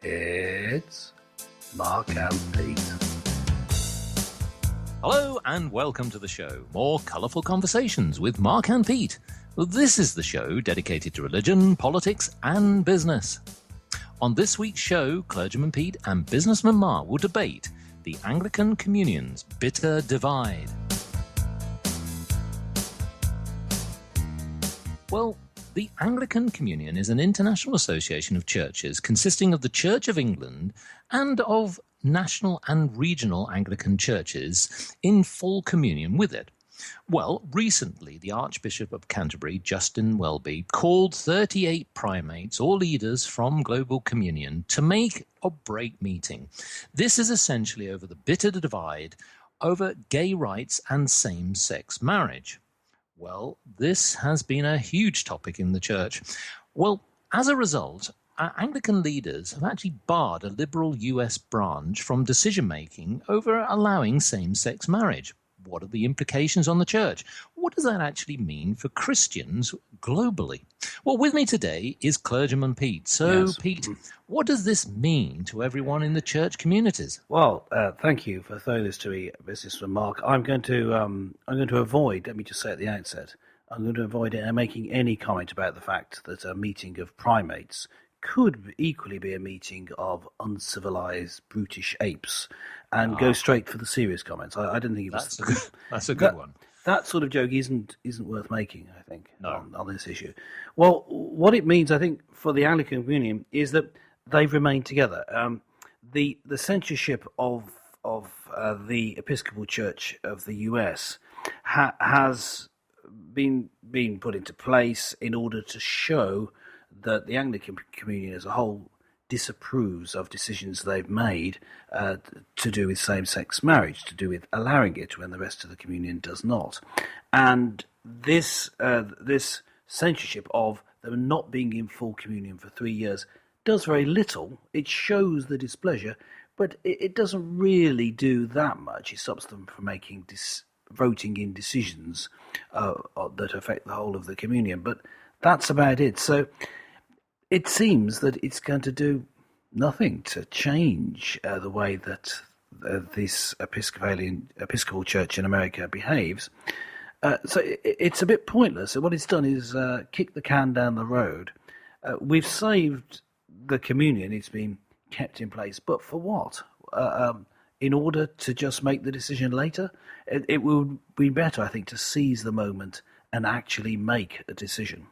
It's Mark and Pete. Hello and welcome to the show. More colourful conversations with Mark and Pete. Well, this is the show dedicated to religion, politics and business. On this week's show, Clergyman Pete and Businessman Mark will debate the Anglican Communion's bitter divide. Well, the Anglican Communion is an international association of churches consisting of the Church of England and of national and regional Anglican churches in full communion with it. Well, recently the Archbishop of Canterbury, Justin Welby, called 38 primates or leaders from Global Communion to make or break meeting. This is essentially over the bitter divide over gay rights and same-sex marriage. Well, this has been a huge topic in the church. Well, as a result, Anglican leaders have actually barred a liberal US branch from decision-making over allowing same-sex marriage. What are the implications on the church? What does that actually mean for Christians globally? Well, with me today is Clergyman Pete. So, yes. Pete, what does this mean to everyone in the church communities? Well, thank you for throwing this to me, Mrs. Mark. I'm going to avoid. Let me just say at the outset, I'm going to avoid making any comment about the fact that a meeting of primates could equally be a meeting of uncivilized, brutish apes, and go straight for the serious comments. I didn't think it was. That's a good one. That sort of joke isn't worth making, I think, on this issue. Well, what it means, I think, for the Anglican Communion is that they've remained together. The censorship of the Episcopal Church of the US has been put into place in order to show that the Anglican Communion as a whole disapproves of decisions they've made to do with same-sex marriage, to do with allowing it when the rest of the communion does not. And this censorship of them not being in full communion for 3 years does very little. It shows the displeasure, but it doesn't really do that much. It stops them from making voting in decisions that affect the whole of the communion. But that's about it. So it seems that it's going to do nothing to change the way that this Episcopal Church in America behaves. So it's a bit pointless. What it's done is kick the can down the road. We've saved the communion. It's been kept in place. But for what? In order to just make the decision later? It would be better, I think, to seize the moment and actually make a decision.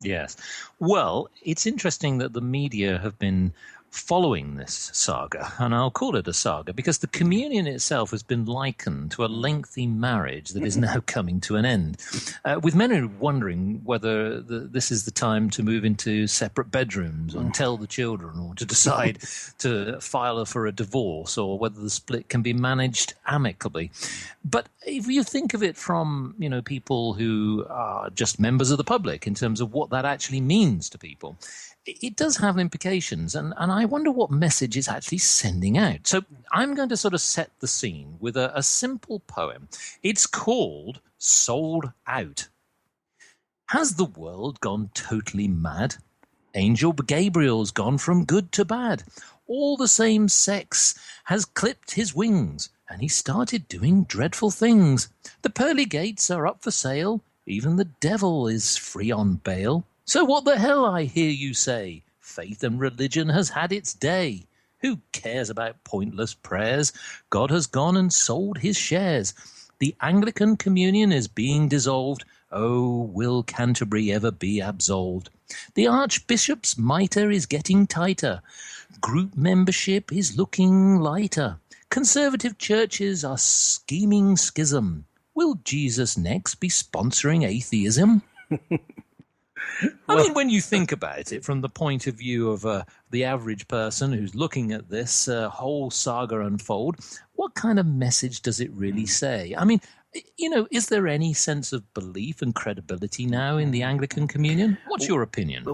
Yes. Well, it's interesting that the media have been following this saga, and I'll call it a saga, because the communion itself has been likened to a lengthy marriage that is now coming to an end, with many wondering whether this is the time to move into separate bedrooms and tell the children, or to decide to file for a divorce, or whether the split can be managed amicably. But if you think of it from, people who are just members of the public in terms of what that actually means to people, it does have implications, and I wonder what message it's actually sending out. So I'm going to sort of set the scene with a simple poem. It's called Sold Out. Has the world gone totally mad? Angel Gabriel's gone from good to bad. All the same sex has clipped his wings, and he started doing dreadful things. The pearly gates are up for sale. Even the devil is free on bail. So what the hell, I hear you say? Faith and religion has had its day. Who cares about pointless prayers? God has gone and sold his shares. The Anglican Communion is being dissolved. Oh, will Canterbury ever be absolved? The Archbishop's mitre is getting tighter. Group membership is looking lighter. Conservative churches are scheming schism. Will Jesus next be sponsoring atheism? I mean, when you think about it from the point of view of the average person who's looking at this whole saga unfold, what kind of message does it really say? I mean, is there any sense of belief and credibility now in the Anglican Communion? What's your opinion?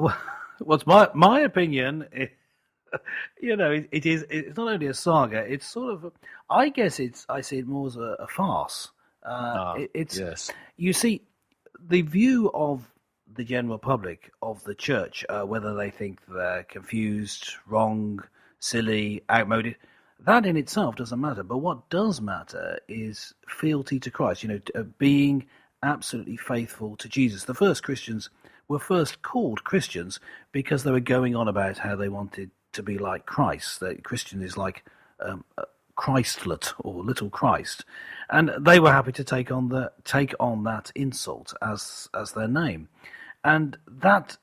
What's my opinion? It's not only a saga. It's sort of, I see it more as a farce. Yes. You see, the view of the general public of the church, whether they think they're confused, wrong, silly, outmoded. That in itself doesn't matter. But what does matter is fealty to Christ, being absolutely faithful to Jesus. The first Christians were first called Christians because they were going on about how they wanted to be like Christ. That Christian is like Christlet or little Christ, and they were happy to take on that insult as their name, and that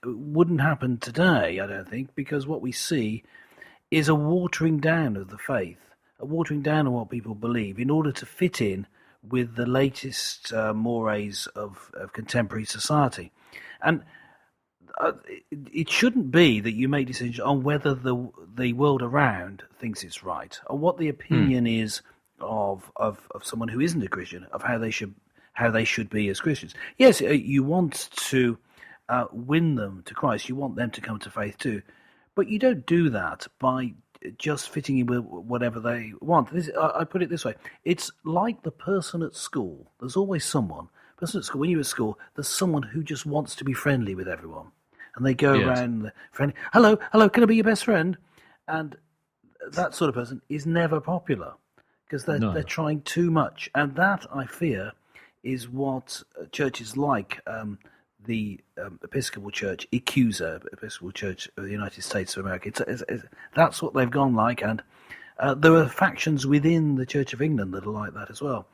wouldn't happen today, I don't think, because what we see is a watering down of the faith, a watering down of what people believe in order to fit in with the latest mores of contemporary society. And it shouldn't be that you make decisions on whether the world around thinks it's right, or what the opinion is of someone who isn't a Christian, of how they should be as Christians. Yes, you want to win them to Christ. You want them to come to faith too. But you don't do that by just fitting in with whatever they want. I put it this way. It's like the person at school. There's always someone. Person at school, when you're at school, there's someone who just wants to be friendly with everyone. And they go around, friendly, hello, can I be your best friend? And that sort of person is never popular because they're trying too much. And that, I fear, is what churches like the Episcopal Church, ECUSA, Episcopal Church of the United States of America. That's what they've gone like, and there are factions within the Church of England that are like that as well.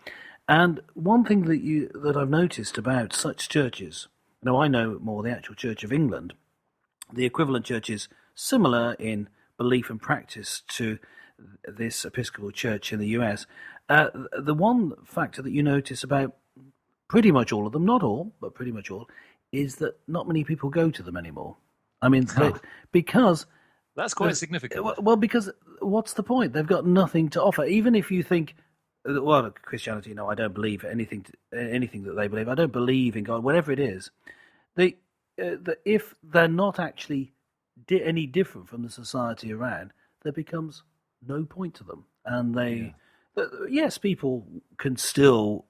And one thing that I've noticed about such churches, now I know more the actual Church of England, the equivalent church is similar in belief and practice to this Episcopal Church in the US. The one factor that you notice about pretty much all of them, not all, but pretty much all, is that not many people go to them anymore. I mean, because... That's quite significant. Well, because what's the point? They've got nothing to offer. Even if you think, well, Christianity, no, I don't believe anything that they believe. I don't believe in God, whatever it is. If they're not actually any different from the society around, there becomes no point to them. And yes, people can still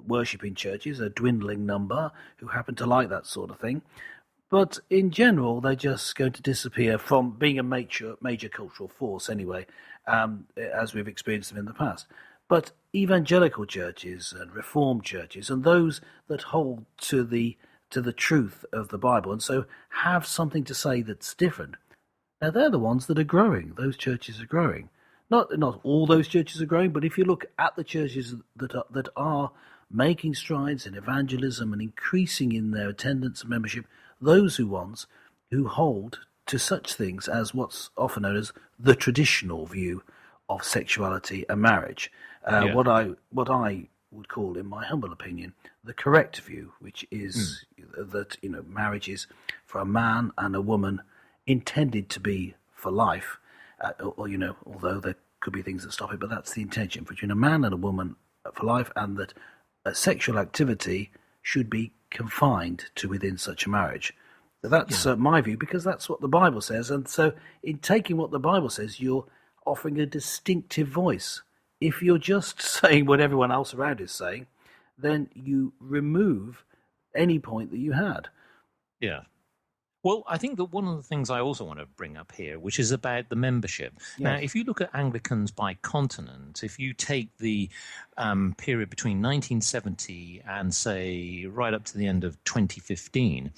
worship in churches, a dwindling number who happen to like that sort of thing. But in general, they're just going to disappear from being a major cultural force anyway, as we've experienced them in the past. But evangelical churches and Reformed churches and those that hold to the truth of the Bible and so have something to say that's different, now they're the ones that are growing. Those churches are growing. Not all those churches are growing, but if you look at the churches that are making strides in evangelism and increasing in their attendance and membership, those who hold to such things as what's often known as the traditional view of sexuality and marriage, what I would call, in my humble opinion, the correct view, which is that marriage is for a man and a woman intended to be for life, although there could be things that stop it, but that's the intention between a man and a woman for life, and that sexual activity should be confined to within such a marriage. That's my view, because that's what the Bible says. And so in taking what the Bible says, you're offering a distinctive voice. If you're just saying what everyone else around is saying, then you remove any point that you had. Yeah. Well, I think that one of the things I also want to bring up here, which is about the membership. Yes. Now, if you look at Anglicans by continent, if you take the period between 1970 and, say, right up to the end of 2015,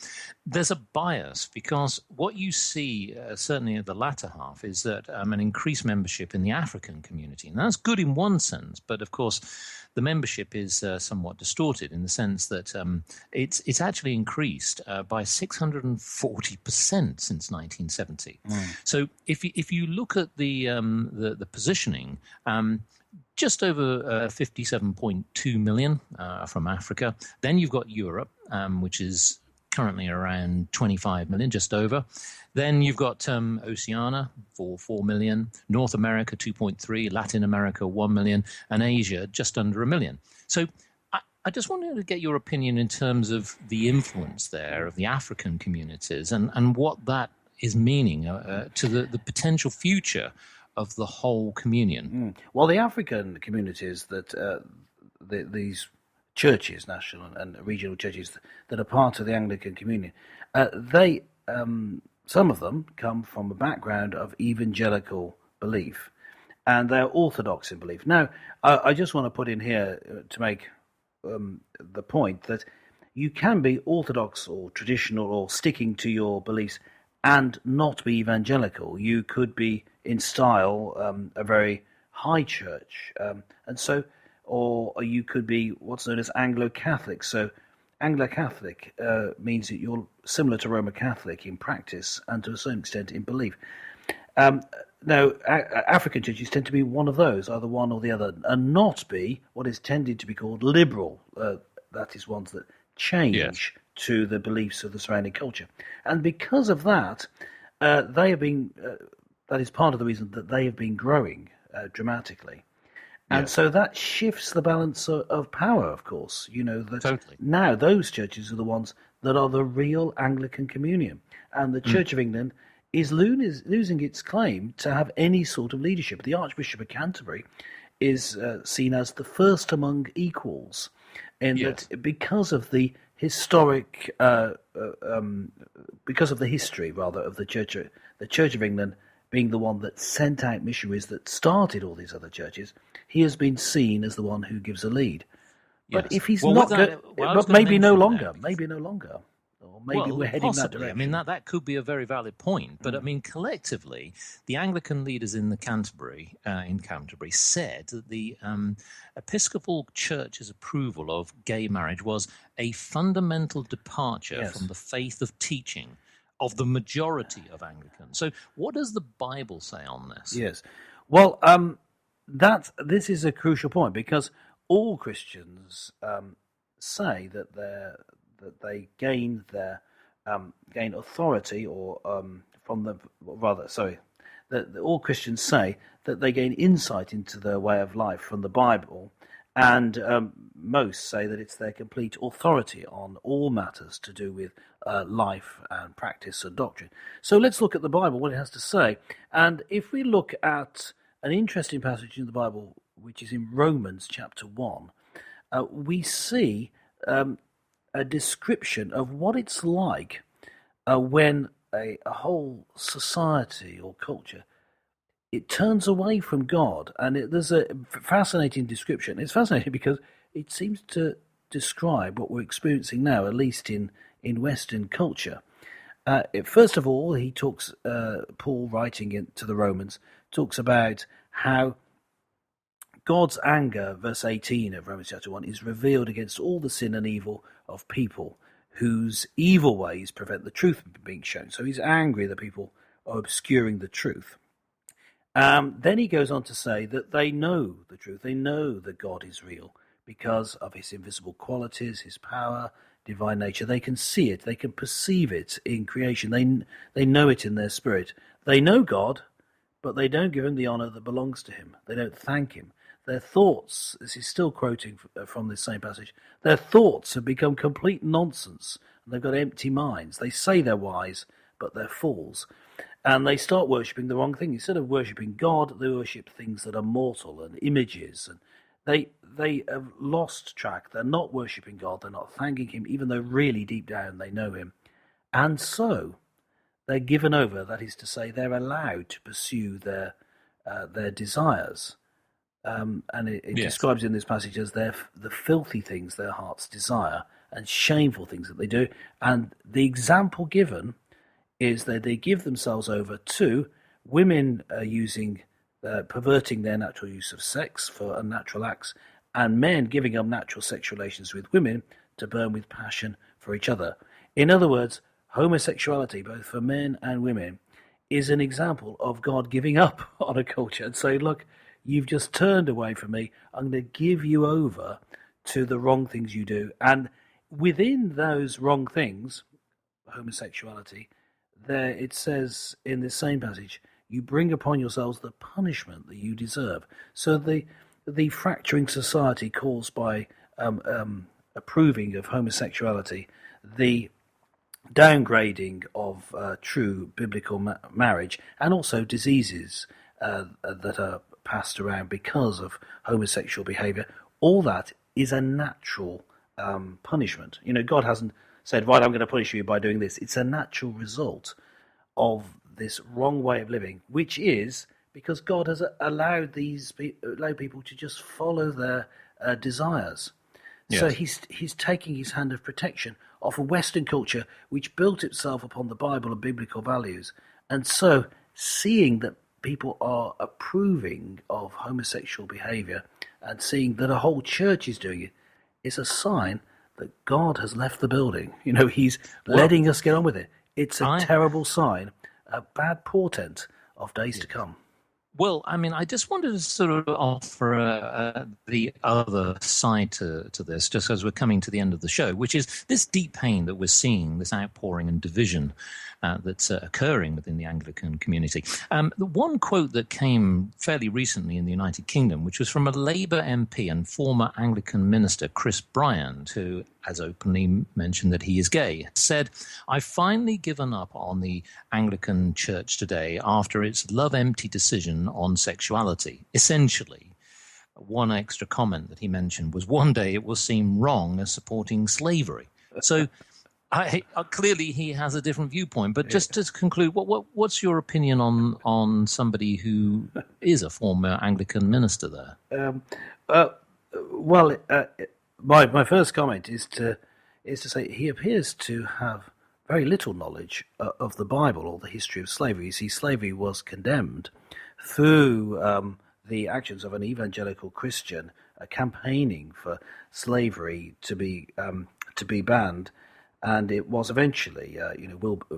there's a bias, because what you see, certainly at the latter half, is that an increased membership in the African community. And that's good in one sense, but of course the membership is somewhat distorted in the sense that it's actually increased by 640% since 1970. So if you look at the positioning, just over 57.2 million from Africa. Then you've got Europe, which is currently around 25 million, just over. Then you've got Oceania for 4 million, North America 2.3, Latin America 1 million, and Asia just under 1 million. So I just wanted to get your opinion in terms of the influence there of the African communities and what that is meaning to the potential future of the whole communion. Well, the African communities that these churches, national and regional churches that are part of the Anglican Communion, they some of them come from a background of evangelical belief, and they're orthodox in belief. Now, I just want to put in here to make the point that you can be orthodox or traditional or sticking to your beliefs and not be evangelical. You could be in style a very high church, or you could be what's known as Anglo-Catholic. So Anglo-Catholic means that you're similar to Roman Catholic in practice and to a certain extent in belief. Now, African churches tend to be one of those, either one or the other, and not be what is tended to be called liberal. That is ones that change to the beliefs of the surrounding culture. And because of that, they have been. That is part of the reason that they have been growing dramatically. And so that shifts the balance of power, of course. You know, that now those churches are the ones that are the real Anglican Communion. And the Church of England is losing its claim to have any sort of leadership. The Archbishop of Canterbury is seen as the first among equals, in that because of the historic, because of the history, rather, of the Church of England being the one that sent out missionaries that started all these other churches, he has been seen as the one who gives a lead. But if he's not, but maybe no longer, or maybe we're heading that direction. I mean, that could be a very valid point. But I mean, collectively, the Anglican leaders in Canterbury said that the Episcopal Church's approval of gay marriage was a fundamental departure from the faith of teaching of the majority of Anglicans. So what does the Bible say on this? Yes. Well, this is a crucial point, because all Christians say that they gain authority, or that all Christians say that they gain insight into their way of life from the Bible, and most say that it's their complete authority on all matters to do with life and practice and doctrine. So let's look at the Bible, what it has to say. And if we look at an interesting passage in the Bible, which is in Romans chapter 1, we see a description of what it's like when a whole society or culture, it turns away from God. And there's a fascinating description. It's fascinating because it seems to describe what we're experiencing now, at least in Western culture. First of all, he talks, Paul writing to the Romans, talks about how God's anger, verse 18 of Romans chapter 1, is revealed against all the sin and evil of people whose evil ways prevent the truth from being shown. So he's angry that people are obscuring the truth. Then he goes on to say that they know the truth. They know that God is real because of his invisible qualities, his power, divine nature. They can see it. They can perceive it in creation. They know it in their spirit. They know God, but they don't give him the honor that belongs to him. They don't thank him. Their thoughts, this is still quoting from this same passage, their thoughts have become complete nonsense, and they've got empty minds. They say they're wise, but they're fools. And they start worshipping the wrong thing. Instead of worshipping God, they worship things that are mortal and images. And they have lost track. They're not worshipping God. They're not thanking him, even though really deep down they know him. And so they're given over. That is to say, they're allowed to pursue their desires. And it describes in this passage as the filthy things their hearts desire and shameful things that they do. And the example given is that they give themselves over to women perverting their natural use of sex for unnatural acts, and men giving up natural sexual relations with women to burn with passion for each other. In other words, homosexuality, both for men and women, is an example of God giving up on a culture and saying, look, you've just turned away from me. I'm going to give you over to the wrong things you do. And within those wrong things, homosexuality, there it says in this same passage, you bring upon yourselves the punishment that you deserve. So the fracturing society caused by approving of homosexuality, the downgrading of true biblical marriage, and also diseases that are passed around because of homosexual behavior, all that is a natural punishment. You know, God hasn't said, right, I'm going to punish you by doing this. It's a natural result of this wrong way of living, which is because God has allowed people to just follow their desires. Yes. So he's taking his hand of protection off a Western culture which built itself upon the Bible and biblical values. And so seeing that people are approving of homosexual behavior and seeing that a whole church is doing it is a sign that God has left the building. He's letting us get on with it. It's a terrible sign, a bad portent of days to come. Well, I just wanted to sort of offer the other side to this, just as we're coming to the end of the show, which is this deep pain that we're seeing, this outpouring and division that's occurring within the Anglican community. The one quote that came fairly recently in the United Kingdom, which was from a Labour MP and former Anglican minister, Chris Bryant, who has openly mentioned that he is gay, said, "I've finally given up on the Anglican Church today after its love-empty decision on sexuality." Essentially, one extra comment that he mentioned was, one day it will seem wrong as supporting slavery. So clearly he has a different viewpoint. But just to conclude, what's your opinion on somebody who is a former Anglican minister there? My first comment is to say he appears to have very little knowledge of the Bible or the history of slavery. You see, slavery was condemned through the actions of an evangelical Christian campaigning for slavery to be banned, and it was eventually,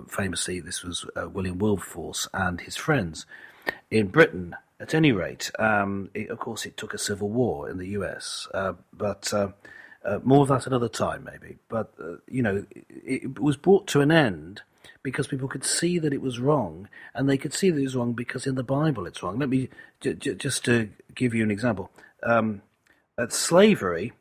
famously, this was William Wilberforce and his friends in Britain. At any rate, of course, it took a civil war in the US, but more of that another time, maybe. But, it was brought to an end because people could see that it was wrong, and they could see that it was wrong because in the Bible it's wrong. Let me, just to give you an example, slavery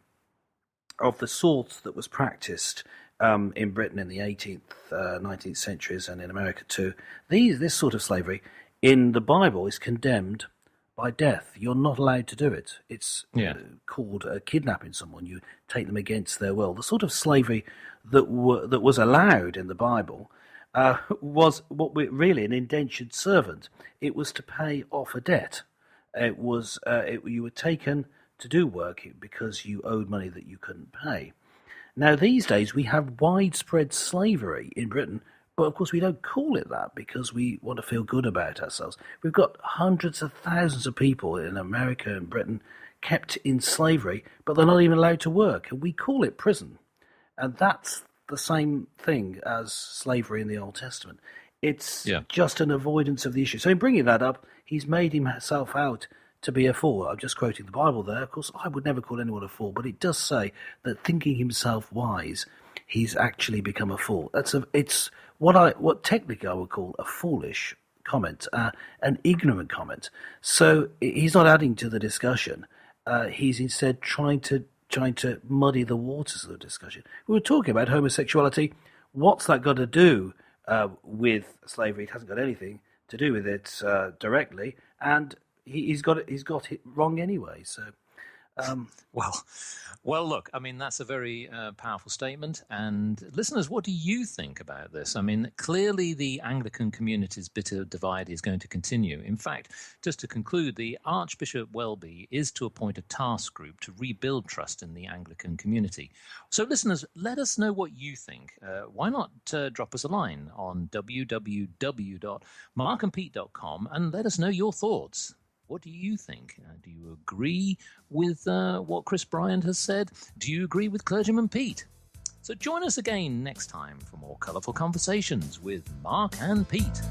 of the sort that was practiced in Britain in the 18th, 19th centuries and in America too, this sort of slavery in the Bible is condemned by death. You're not allowed to do it. It's called kidnapping someone. You take them against their will. The sort of slavery that was allowed in the Bible was really an indentured servant. It was to pay off a debt. It was you were taken to do work because you owed money that you couldn't pay. Now these days we have widespread slavery in Britain. But of course we don't call it that because we want to feel good about ourselves. We've got hundreds of thousands of people in America and Britain kept in slavery, but they're not even allowed to work. And we call it prison. And that's the same thing as slavery in the Old Testament. It's just an avoidance of the issue. So in bringing that up, he's made himself out to be a fool. I'm just quoting the Bible there. Of course, I would never call anyone a fool, but it does say that thinking himself wise, he's actually become a fool. It's what technically I would call a foolish comment, an ignorant comment. So he's not adding to the discussion. He's instead trying to muddy the waters of the discussion. We were talking about homosexuality. What's that got to do with slavery? It hasn't got anything to do with it directly, and he's got it wrong anyway. So. Well, look, that's a very powerful statement. And listeners, what do you think about this? Clearly the Anglican community's bitter divide is going to continue. In fact, just to conclude, the Archbishop Welby is to appoint a task group to rebuild trust in the Anglican community. So listeners, let us know what you think. Why not drop us a line on www.markandpete.com and let us know your thoughts. What do you think? Do you agree with what Chris Bryant has said? Do you agree with Clergyman Pete? So join us again next time for more colourful conversations with Mark and Pete.